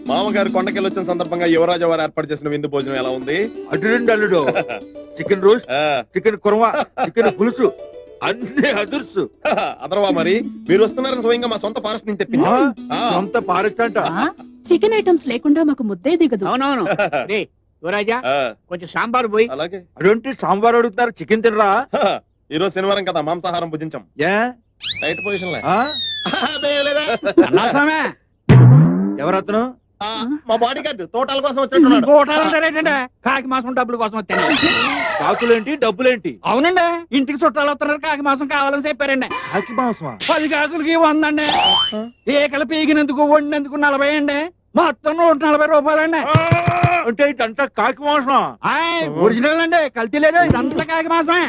మామగారు కొండకెళ్ళి వచ్చిన సందర్భంగా యువరాజు వారు ఏర్పాటు చేసిన విందు భోజనం ఎలా ఉంది? అటు అల్లుడు, chicken roast, chicken korma, chicken పులుసు అన్ని అదుర్సు. అదర్వా మరి మీరు వస్తున్నారని స్వయంగా మా సొంత ఫారెస్ట్ నుంచి తెప్పింది. సొంత ఫారెస్ట్ అంట. చికెన్ ఐటమ్స్ లేకుండా మాకు ముద్దే దిగదు. అవునవును. యువరాజా కొంచెం సాంబార్ పోయి. అలాగే. అటువంటి సాంబార్ అడుగుతున్నారు, చికెన్ తినరా? ఈ రోజు శనివారం కదా, మాంసాహారం భుజించాం. ఏ టైట్ పొజిషన్ ఎవరతను? మా బాడీ గార్డ్ తోటాల కోసం వచ్చినట్టున్నాడు. కాకి మాసం డబ్బుల కోసం వచ్చాను. కాకులేంటి డబ్బులేంటి? అవునండి, ఇంటికి చుట్టాలు వస్తున్నారు, కాకి మాసం కావాలని చెప్పారండి. కాకి మాంసమా? 10 కాకులకి 100 అండి. ఏకలు పీకినందుకు వండినందుకు 40 అండి. మొత్తం 140 రూపాయలండి. అంటే ఇదంతా కాకి మాంసం? ఒరిజినల్ అండి, కల్తీ లేదు. ఇదంతా కాకి మాసమే.